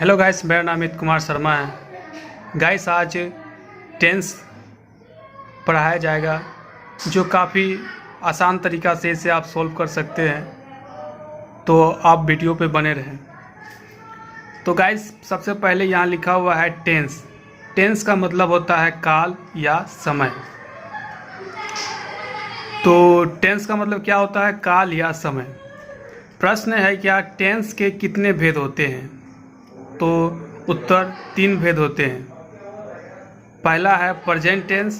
Hello guys, मेरा नाम अमित कुमार शर्मा है। गाइस, आज टेंस पढ़ाया जाएगा जो काफ़ी आसान तरीक़ा से इसे आप सॉल्व कर सकते हैं, तो आप वीडियो पे बने रहें। तो गाइस, सबसे पहले यहाँ लिखा हुआ है टेंस। टेंस का मतलब होता है काल या समय। तो टेंस का मतलब क्या होता है? काल या समय। प्रश्न है क्या टेंस के कितने भेद होते हैं? तो उत्तर 3 भेद होते हैं। पहला है प्रेजेंट टेंस,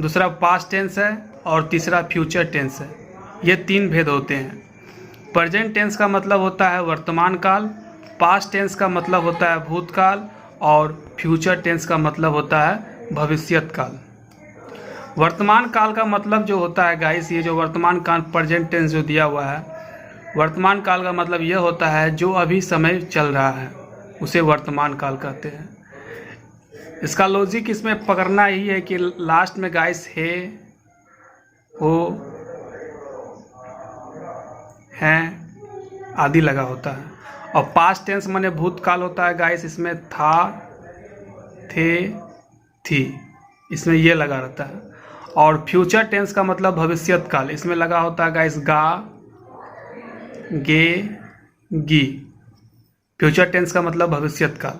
दूसरा पास्ट टेंस है और तीसरा फ्यूचर टेंस है। ये 3 भेद होते हैं। प्रेजेंट टेंस का मतलब होता है वर्तमान काल, पास्ट टेंस का मतलब होता है भूतकाल और फ्यूचर टेंस का मतलब होता है भविष्यत काल। वर्तमान काल का मतलब जो होता है गाइस, ये जो वर्तमान काल प्रेजेंट टेंस जो दिया हुआ है, वर्तमान काल का मतलब ये होता है जो अभी समय चल रहा है उसे वर्तमान काल कहते हैं। इसका लॉजिक इसमें पकड़ना ही है कि लास्ट में गाइस है, हो, हैं आदि लगा होता है। और पास्ट टेंस माने भूतकाल होता है गाइस, इसमें था, थे, थी, इसमें ये लगा रहता है। और फ्यूचर टेंस का मतलब भविष्यत काल, इसमें लगा होता है गाइस गा, गे, गी। फ्यूचर टेंस का मतलब भविष्यत काल।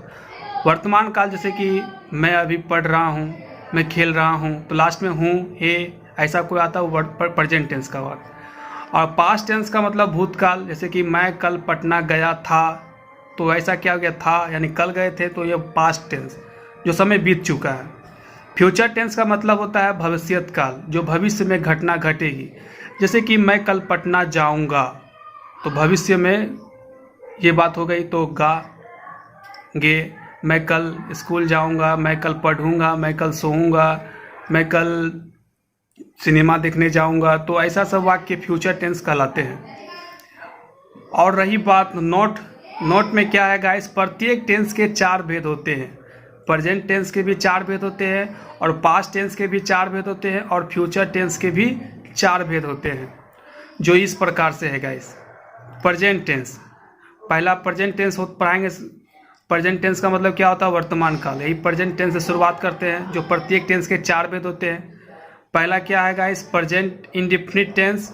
वर्तमान काल जैसे कि मैं अभी पढ़ रहा हूँ, मैं खेल रहा हूँ, तो लास्ट में हूँ, हे, ऐसा कोई आता है वो प्रेजेंट टेंस का वर्ड। और पास्ट टेंस का मतलब भूतकाल, जैसे कि मैं कल पटना गया था, तो ऐसा क्या हो गया था, यानी कल गए थे, तो ये पास्ट टेंस जो समय बीत चुका है। फ्यूचर टेंस का मतलब होता है भविष्यत काल, जो भविष्य में घटना घटेगी। जैसे कि मैं कल पटना जाऊंगा, तो भविष्य में ये बात हो गई, तो गा, गे। मैं कल स्कूल जाऊंगा, मैं कल पढ़ूंगा, मैं कल सोऊंगा, मैं कल सिनेमा देखने जाऊंगा, तो ऐसा सब वाक्य फ्यूचर टेंस कहलाते हैं। और रही बात नोट में क्या है गाइस, प्रत्येक टेंस के 4 भेद होते हैं। प्रेजेंट टेंस के भी 4 भेद होते हैं, और पास्ट टेंस के भी 4 भेद होते हैं, और फ्यूचर टेंस के भी 4 भेद होते हैं, जो इस प्रकार से है गाइस। प्रेजेंट टेंस, पहला प्रेजेंट टेंस पढ़ाएंगे। प्रेजेंट टेंस का मतलब क्या होता है? वर्तमान काल। यही प्रेजेंट टेंस से शुरुआत करते हैं, जो प्रत्येक टेंस के 4 भेद होते हैं। पहला क्या है guys? Present indefinite tense,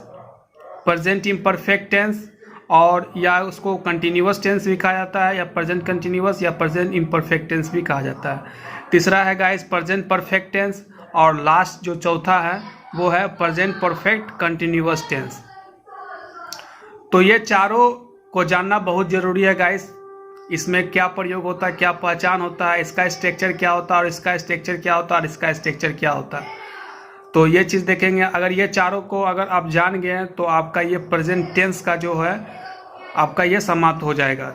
present imperfect tense, और या उसको कंटिन्यूअस टेंस भी कहा जाता है, या प्रेजेंट कंटिन्यूअस या प्रेजेंट इम्परफेक्ट टेंस भी कहा जाता है। तीसरा है गाइस प्रेजेंट परफेक्ट टेंस, और लास्ट जो चौथा है वो है प्रेजेंट परफेक्ट कंटिन्यूअस टेंस। तो ये चारों को जानना बहुत ज़रूरी है गाइस। इसमें क्या प्रयोग होता है, क्या पहचान होता है, इसका स्ट्रक्चर क्या होता है, और इसका स्ट्रक्चर क्या होता है, और इसका स्ट्रक्चर क्या होता है, तो ये चीज़ देखेंगे। अगर ये चारों को अगर आप जान गए हैं, तो आपका ये प्रेजेंट टेंस का जो है आपका ये समाप्त हो जाएगा।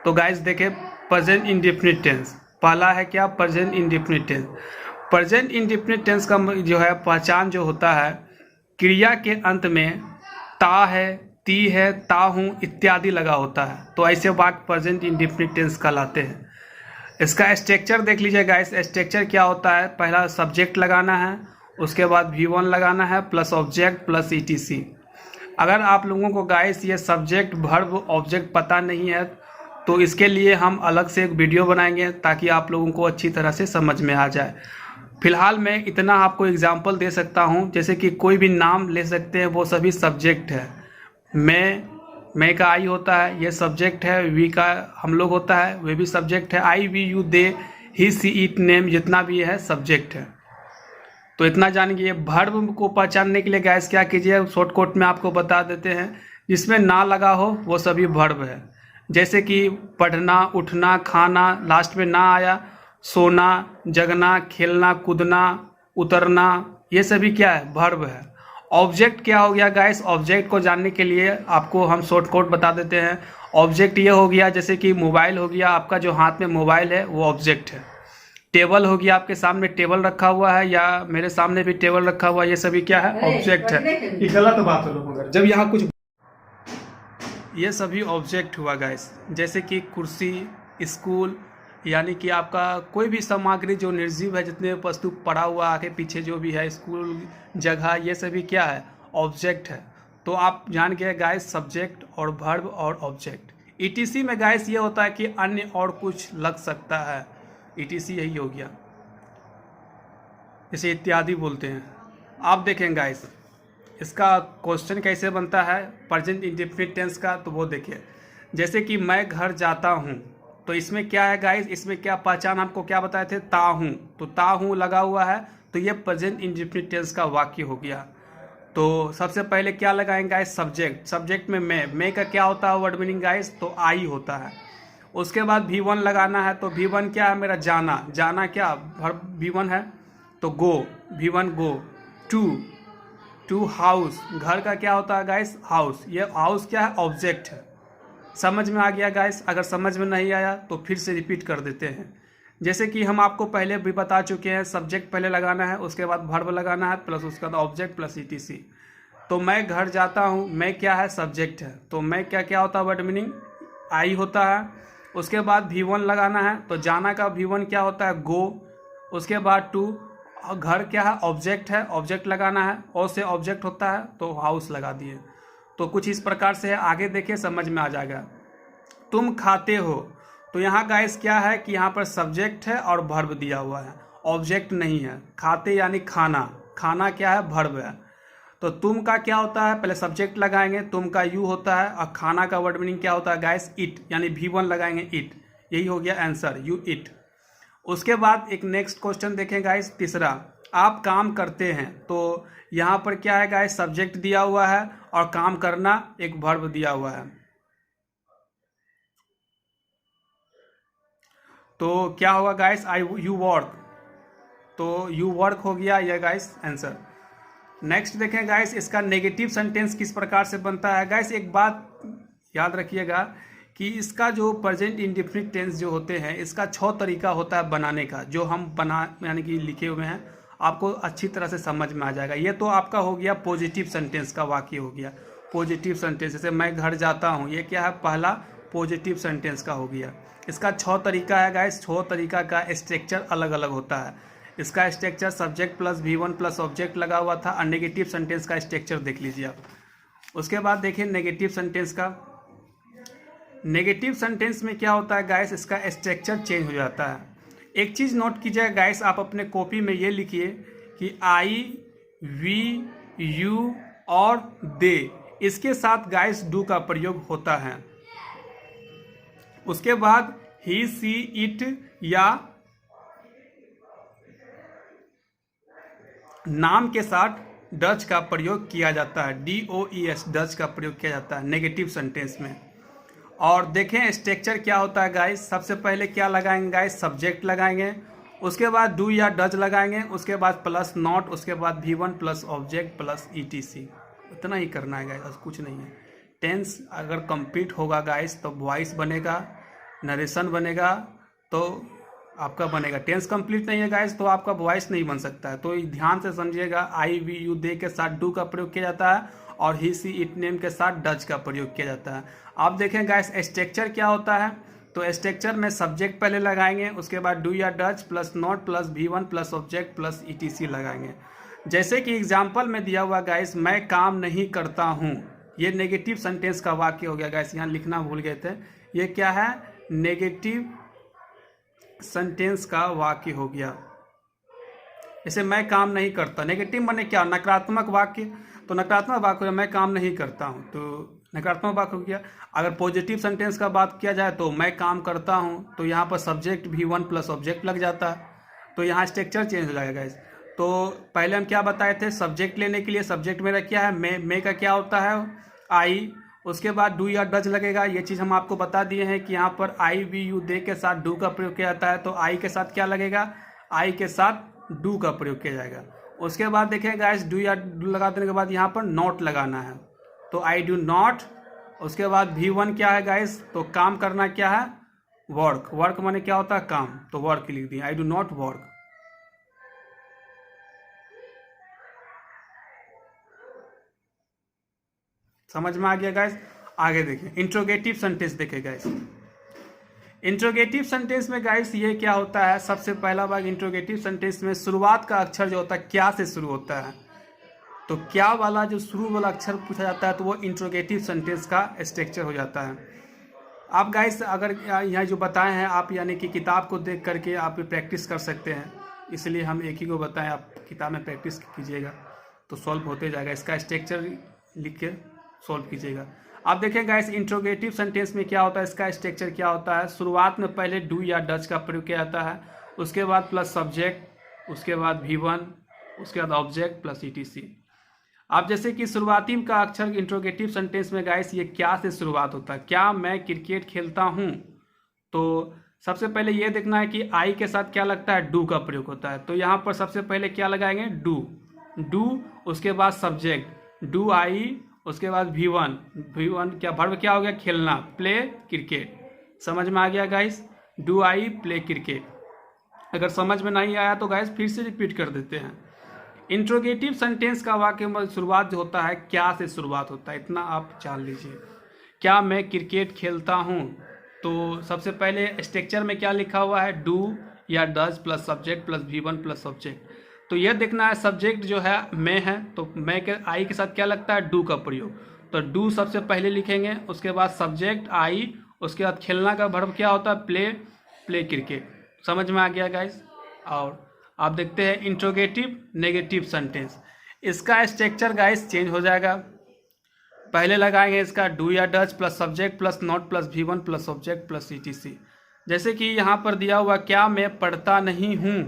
तो गाइस देखिए, प्रेजेंट इंडेफिनिट टेंस पहला है क्या? Present indefinite tense. Present indefinite tense का जो है पहचान जो होता है, क्रिया के अंत में ता है, ती है, ता हूँ इत्यादि लगा होता है, तो ऐसे वाक्य प्रेजेंट इंडेफिनिट टेंस कहलाते हैं। इसका स्ट्रक्चर देख लीजिए गाइस। स्ट्रक्चर क्या होता है? पहला सब्जेक्ट लगाना है, उसके बाद V1 लगाना है, प्लस ऑब्जेक्ट प्लस ETC। अगर आप लोगों को गाइस ये सब्जेक्ट वर्ब ऑब्जेक्ट पता नहीं है, तो इसके लिए हम अलग से एक वीडियो बनाएंगे, ताकि आप लोगों को अच्छी तरह से समझ में आ जाए। फिलहाल मैं इतना आपको एग्जाम्पल दे सकता हूँ, जैसे कि कोई भी नाम ले सकते हैं, वो सभी सब्जेक्ट है। मैं का आई होता है, ये सब्जेक्ट है। वी का हम लोग होता है, वे भी सब्जेक्ट है। I, we, you, they, he, she, it, name, जितना भी है सब्जेक्ट है। तो इतना जानिए। वर्ब को पहचानने के लिए गाइस क्या कीजिए, शॉर्टकट में आपको बता देते हैं। जिसमें ना लगा हो वो सभी वर्ब है। जैसे कि पढ़ना, उठना, खाना, लास्ट में ना आया, सोना, जगना, खेलना, कूदना, उतरना, ये सभी क्या है? वर्ब है। ऑब्जेक्ट क्या हो गया गाइस? ऑब्जेक्ट को जानने के लिए आपको हम शॉर्टकट बता देते हैं। ऑब्जेक्ट ये हो गया, जैसे कि मोबाइल हो गया, आपका जो हाथ में मोबाइल है वो ऑब्जेक्ट है। टेबल हो गया, आपके सामने टेबल रखा हुआ है, या मेरे सामने भी टेबल रखा हुआ है, ये सभी क्या है? ऑब्जेक्ट है। ये गलत बात है लोगों का, जब यहाँ कुछ, ये सभी ऑब्जेक्ट हुआ गाइस। जैसे कि कुर्सी, स्कूल, यानी कि आपका कोई भी सामग्री जो निर्जीव है, जितने वस्तु पड़ा हुआ आगे पीछे जो भी है, स्कूल, जगह, ये सभी क्या है? ऑब्जेक्ट है। तो आप जान गए गाइस, सब्जेक्ट और वर्ब और ऑब्जेक्ट, ईटीसी में गाइस ये होता है कि अन्य और कुछ लग सकता है, ईटीसी यही हो गया, इसे इत्यादि बोलते हैं। आप देखें गाइस इसका क्वेश्चन कैसे बनता है प्रेजेंट इंडेफिनिट टेंस का, तो वो देखिए जैसे कि मैं घर जाता हूँ, तो इसमें क्या है गाइस, इसमें क्या पहचान आपको क्या बताए थे, ता हूँ, तो ता हूँ लगा हुआ है, तो ये प्रेजेंट इंडेफिनिट टेंस का वाक्य हो गया। तो सबसे पहले क्या लगाएंगे गाइस, सब्जेक्ट, सब्जेक्ट में मैं का क्या होता है वर्ड मीनिंग गाइस, तो आई होता है। उसके बाद V1 लगाना है, तो V1 क्या है मेरा, जाना, जाना क्या वर्ब V1 है, तो गो, V1 गो। टू हाउस, घर का क्या होता है गाइस, हाउस, ये हाउस क्या है, ऑब्जेक्ट है। समझ में आ गया गाइस, अगर समझ में नहीं आया तो फिर से रिपीट कर देते हैं। जैसे कि हम आपको पहले भी बता चुके हैं, सब्जेक्ट पहले लगाना है, उसके बाद वर्ब लगाना है, प्लस उसके बाद ऑब्जेक्ट प्लस ईटीसी। तो मैं घर जाता हूँ, मैं क्या है, सब्जेक्ट है, तो मैं क्या क्या होता है वर्ड मीनिंग, आई होता है। उसके बाद V1 लगाना है, तो जाना का V1 क्या होता है, गो। उसके बाद टू, घर क्या है, ऑब्जेक्ट है, ऑब्जेक्ट लगाना है, और से ऑब्जेक्ट होता है तो हाउस लगा दिए। तो कुछ इस प्रकार से है, आगे देखिए समझ में आ जाएगा। तुम खाते हो, तो यहाँ गाइस क्या है कि यहाँ पर सब्जेक्ट है और वर्ब दिया हुआ है, ऑब्जेक्ट नहीं है। खाते यानी खाना, खाना क्या है, वर्ब है। तो तुम का क्या होता है, पहले सब्जेक्ट लगाएंगे, तुम का यू होता है, और खाना का वर्ड मीनिंग क्या होता है गाइस, इट, यानी V1 लगाएंगे, इट, यही हो गया आंसर, यू इट। उसके बाद एक नेक्स्ट क्वेश्चन देखें गाइस, तीसरा, आप काम करते हैं, तो यहाँ पर क्या है गाइस, सब्जेक्ट दिया हुआ है और काम करना एक वर्ब दिया हुआ है। तो क्या होगा गाइस, यू वर्क, तो यू वर्क हो गया ये गाइस आंसर। नेक्स्ट देखें गाइस, इसका नेगेटिव सेंटेंस किस प्रकार से बनता है। गाइस एक बात याद रखिएगा कि इसका जो प्रेजेंट इंडेफिनिट टेंस जो होते हैं, इसका 6 तरीका होता है बनाने का, जो हम बना यानी कि लिखे हुए हैं, आपको अच्छी तरह से समझ में आ जाएगा। ये तो आपका हो गया पॉजिटिव सेंटेंस का वाक्य हो गया, पॉजिटिव सेंटेंस, जैसे मैं घर जाता हूँ, ये क्या है, पहला पॉजिटिव सेंटेंस का हो गया। इसका 6 तरीका है गाइस, 6 तरीका का स्ट्रक्चर अलग अलग होता है। इसका structure subject plus V1 plus object लगा हुआ था, और नेगेटिव सेंटेंस का स्ट्रक्चर देख लीजिए आप। उसके बाद देखिए नेगेटिव सेंटेंस का, नेगेटिव सेंटेंस में क्या होता है गाइस, इसका स्ट्रक्चर चेंज हो जाता है। एक चीज़ नोट कीजिए गाइस, आप अपने कॉपी में ये लिखिए कि आई, वी, यू और दे, इसके साथ गाइस डू का प्रयोग होता है। उसके बाद ही, सी, इट या नाम के साथ डच का प्रयोग किया जाता है, DOES, डच का प्रयोग किया जाता है नेगेटिव सेंटेंस में। और देखें स्ट्रक्चर क्या होता है गाइस, सबसे पहले क्या लगाएंगे गाइस, सब्जेक्ट लगाएंगे, उसके बाद डू या डच लगाएंगे, उसके बाद प्लस नॉट, उसके बाद V1 plus object plus ETC। इतना ही करना है गाइस, कुछ नहीं है। टेंस अगर कंप्लीट होगा गाइस तो वॉइस बनेगा, नरेशन बनेगा, तो आपका बनेगा। टेंस कंप्लीट नहीं है गाइस तो आपका वॉइस नहीं बन सकता है। तो ध्यान से समझिएगा, आई, वी, यू, दे के साथ डू का प्रयोग किया जाता है, और ही, सी, इट, नेम के साथ डच का प्रयोग किया जाता है। आप देखें गाइस स्ट्रक्चर क्या होता है, तो स्ट्रक्चर में सब्जेक्ट पहले लगाएंगे, उसके बाद डू या Dutch plus not plus V1 plus object plus ETC लगाएंगे। जैसे कि एग्जाम्पल में दिया हुआ गाइस, मैं काम नहीं करता हूँ, ये नेगेटिव सेंटेंस का वाक्य हो गया गाइस, यहाँ लिखना भूल गए थे। ये क्या है, नेगेटिव सेंटेंस का वाक्य हो गया। जैसे मैं काम नहीं करता, नेगेटिव माने क्या, नकारात्मक वाक्य, तो नकारात्मक वाक्य हो, मैं काम नहीं करता हूँ, तो नकारात्मक वाक्य हो गया। अगर पॉजिटिव सेंटेंस का बात किया जाए तो मैं काम करता हूँ, तो यहाँ पर सब्जेक्ट V1 प्लस ऑब्जेक्ट लग जाता है, तो यहाँ स्ट्रक्चर चेंज हो जाएगा गाइस। तो पहले हम क्या बताए थे, सब्जेक्ट लेने के लिए सब्जेक्ट मेरा क्या है, मैं का क्या होता है, आई, उसके बाद डू या डच लगेगा। ये चीज़ हम आपको बता दिए हैं कि यहाँ पर आई, वी, यू, दे के साथ डू का प्रयोग किया जाता है, तो आई के साथ क्या लगेगा, आई के साथ डू का प्रयोग किया जाएगा। उसके बाद देखें गाइस, डू या डू लगा देने के बाद यहाँ पर नॉट लगाना है, तो आई डू नॉट। उसके बाद V1 क्या है गाइस, तो काम करना क्या है, वर्क, वर्क माने क्या होता है, काम, तो वर्क लिख दिए, आई डू नॉट वर्क। समझ में आ गया गाइस। आगे देखिए इंट्रोगेटिव सेंटेंस देखे गाइस। इंट्रोगेटिव सेंटेंस में गाइस ये क्या होता है, सबसे पहला भाग इंट्रोगेटिव सेंटेंस में शुरुआत का अक्षर जो होता है क्या से शुरू होता है, तो क्या वाला जो शुरू वाला अक्षर पूछा जाता है तो वो इंट्रोगेटिव सेंटेंस का स्ट्रक्चर हो जाता है। आप गाइस अगर यहाँ जो बताए हैं आप यानी कि किताब को देख करके आप प्रैक्टिस कर सकते हैं, इसलिए हम एक ही को बताएं, आप किताब में प्रैक्टिस कीजिएगा तो सॉल्व होते जाएगा। इसका स्ट्रक्चर लिख के सॉल्व कीजिएगा। आप देखें गाइस इंट्रोगेटिव सेंटेंस में क्या होता है, इसका स्ट्रक्चर क्या होता है। शुरुआत में पहले डू या डज का प्रयोग किया जाता है, उसके बाद प्लस सब्जेक्ट, उसके बाद V1, उसके बाद ऑब्जेक्ट प्लस ETC। आप जैसे कि शुरुआती का अक्षर इंट्रोगेटिव सेंटेंस में गाइस ये क्या से शुरुआत होता है, क्या मैं क्रिकेट खेलता हूँ। तो सबसे पहले ये देखना है कि आई के साथ क्या लगता है, डू का प्रयोग होता है। तो यहाँ पर सबसे पहले क्या लगाएंगे, डू, उसके बाद सब्जेक्ट डू आई, उसके बाद V1 क्या वर्ब क्या हो गया, खेलना, प्ले क्रिकेट। समझ में आ गया guys, do I play cricket. अगर समझ में नहीं आया तो गाइस फिर से रिपीट कर देते हैं। इंट्रोगेटिव सेंटेंस का वाक्य में शुरुआत जो होता है क्या से शुरुआत होता है, इतना आप जान लीजिए। क्या मैं क्रिकेट खेलता हूँ, तो सबसे पहले स्ट्रक्चर में क्या लिखा हुआ है, डू या does plus subject plus V1 plus subject. तो यह देखना है सब्जेक्ट जो है मैं है, तो मैं के आई के साथ क्या लगता है, डू का प्रयोग। तो डू सबसे पहले लिखेंगे, उसके बाद सब्जेक्ट आई, उसके बाद खेलना का वर्ब क्या होता है, प्ले क्रिकेट। समझ में आ गया गाइस। और आप देखते हैं इंट्रोगेटिव नेगेटिव सेंटेंस, इसका स्ट्रक्चर गाइस चेंज हो जाएगा। पहले लगाएंगे इसका डू या does plus subject plus not plus V1 plus subject plus ETC। जैसे कि यहाँ पर दिया हुआ क्या मैं पढ़ता नहीं हूँ,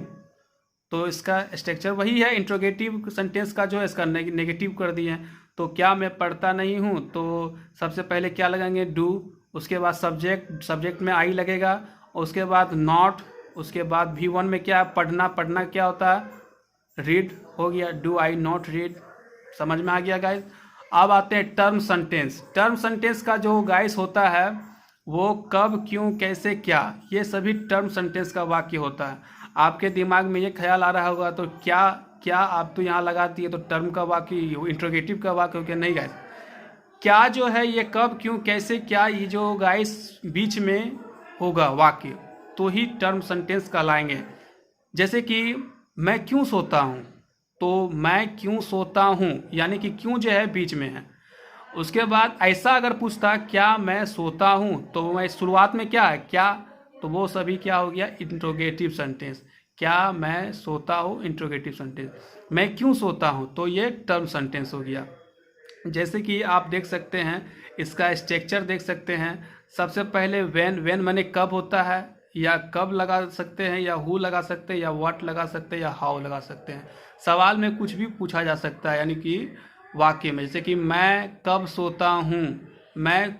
तो इसका स्ट्रक्चर वही है इंट्रोगेटिव सेंटेंस का जो है, इसका नेगेटिव कर दिए हैं। तो क्या मैं पढ़ता नहीं हूँ, तो सबसे पहले क्या लगाएंगे, डू, उसके बाद सब्जेक्ट में आई लगेगा, उसके बाद नॉट, उसके बाद V1 में क्या है, पढ़ना क्या होता है, रीड हो गया, डू आई नॉट रीड। समझ में आ गया गाइस। अब आते हैं टर्म सेंटेंस का जो गाइस होता है वो कब, क्यों, कैसे, क्या, ये सभी टर्म सेंटेंस का वाक्य होता है। आपके दिमाग में ये ख्याल आ रहा होगा तो क्या आप तो यहाँ लगाती है तो टर्म का वाक्य इंट्रोगेटिव का वाक्य हो गया। नहीं गाइस, क्या जो है ये कब, क्यों, कैसे, क्या, ये जो गाइस बीच में होगा वाक्य तो ही टर्म सेंटेंस कहलाएंगे। जैसे कि मैं क्यों सोता हूँ, तो मैं क्यों सोता हूँ यानी कि क्यों जो है बीच में है। उसके बाद ऐसा अगर पूछता क्या मैं सोता हूँ, तो मैं शुरुआत में क्या है, क्या, तो वो सभी क्या हो गया, इंट्रोगेटिव सेंटेंस। क्या मैं सोता हूँ इंट्रोगेटिव सेंटेंस, मैं क्यों सोता हूँ तो ये टर्म सेंटेंस हो गया। जैसे कि आप देख सकते हैं इसका स्ट्रक्चर देख सकते हैं। सबसे पहले वेन माने कब होता है, या कब लगा सकते हैं, या हु लगा सकते हैं, या व्हाट लगा सकते हैं, या हाउ लगा सकते हैं। सवाल में कुछ भी पूछा जा सकता है, यानी कि वाक्य में, जैसे कि मैं कब सोता हूँ, मैं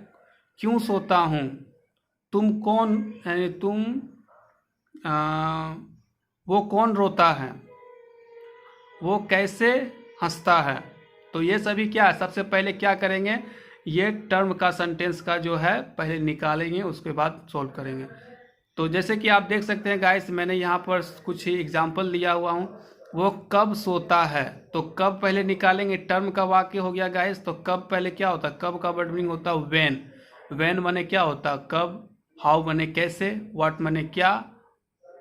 क्यों सोता हूँ, तुम कौन, यानी तुम वो कौन रोता है, वो कैसे हंसता है। तो ये सभी क्या है, सबसे पहले क्या करेंगे, ये टर्म का सेंटेंस का जो है पहले निकालेंगे, उसके बाद सॉल्व करेंगे। तो जैसे कि आप देख सकते हैं गाइस, मैंने यहाँ पर कुछ ही एग्जाम्पल लिया हुआ हूँ। वो कब सोता है, तो कब पहले निकालेंगे, टर्म का वाक्य हो गया गाइस। तो कब पहले क्या होता है, कब का वर्ड मीनिंग होता है वेन माने क्या होता है कब, हाउ माने कैसे, व्हाट माने क्या,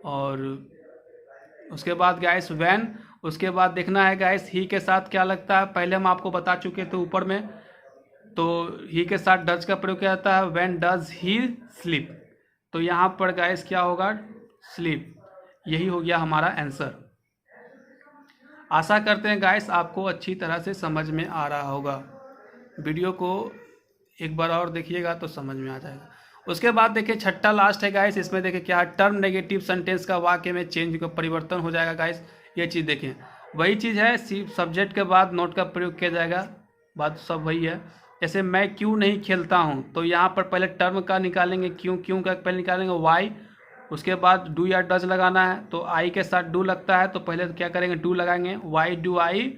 और उसके बाद गाइस वेन। उसके बाद देखना है गाइस ही के साथ क्या लगता है, पहले हम आपको बता चुके थे ऊपर में। तो ही के साथ डज का प्रयोग किया जाता है, व्हेन डज ही स्लीप। तो यहाँ पर गाइस क्या होगा, स्लीप। यही हो गया हमारा आंसर। आशा करते हैं गाइस आपको अच्छी तरह से समझ में आ रहा होगा। वीडियो को एक बार और देखिएगा तो समझ में आ जाएगा। उसके बाद देखिए छठा लास्ट है गाइस, इसमें देखिए क्या है, टर्म नेगेटिव सेंटेंस का वाक्य में चेंज का परिवर्तन हो जाएगा गाइस। ये चीज़ देखें, वही चीज़ है, सब्जेक्ट के बाद नोट का प्रयोग किया जाएगा, बात सब वही है। जैसे मैं क्यों नहीं खेलता हूँ, तो यहाँ पर पहले टर्म का निकालेंगे, क्यों का पहले निकालेंगे वाई, उसके बाद डू या डज लगाना है। तो आई के साथ डू लगता है, तो पहले क्या करेंगे, डू लगाएंगे, वाई डू आई।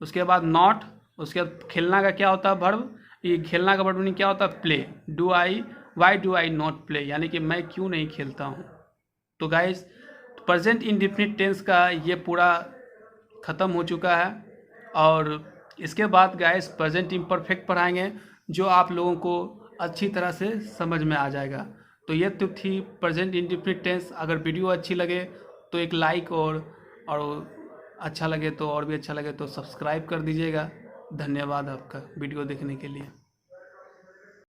उसके बाद नॉट, उसके बाद खेलना का क्या होता है वर्ब, ये खेलना का वर्ब मीनिंग क्या होता है, play, do I, why do I not play, यानी कि मैं क्यों नहीं खेलता हूँ। तो गाइस प्रेजेंट इंडेफिनिट टेंस का ये पूरा ख़त्म हो चुका है, और इसके बाद गाइस प्रेजेंट इम्परफेक्ट पढ़ाएंगे, जो आप लोगों को अच्छी तरह से समझ में आ जाएगा। तो ये तो थी प्रेजेंट इंडेफिनिट टेंस। अगर वीडियो अच्छी लगे तो एक लाइक, और अच्छा लगे तो और भी अच्छा लगे तो सब्सक्राइब कर दीजिएगा। धन्यवाद आपका वीडियो देखने के लिए।